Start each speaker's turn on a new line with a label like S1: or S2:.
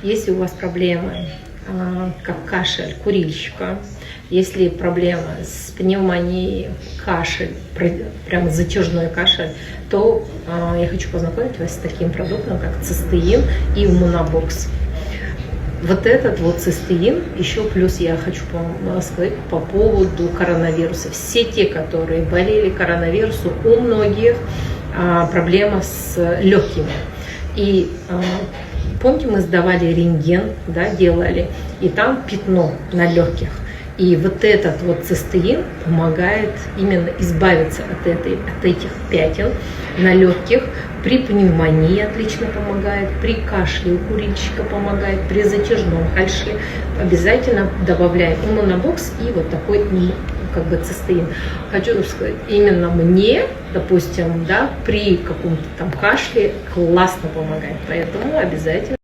S1: Если у вас проблемы, как кашель курильщика, если проблема с пневмонией, кашель, прям затяжной кашель, то я хочу познакомить вас с таким продуктом, как цистеин и иммунобокс. Вот этот вот цистеин, еще плюс я хочу сказать по поводу коронавируса. Все те, которые болели коронавирусом, у многих проблема с легкими. И помните, мы сдавали рентген, да, делали, и там пятно на легких. И вот этот вот цистеин помогает именно избавиться от этих пятен на легких. При пневмонии отлично помогает, при кашле у курильщика помогает, при затяжном кашле обязательно добавляем иммунобокс и вот такой как бы цистеин. Хочу сказать, именно мне, допустим, да, при каком-то там кашле классно помогает, поэтому обязательно.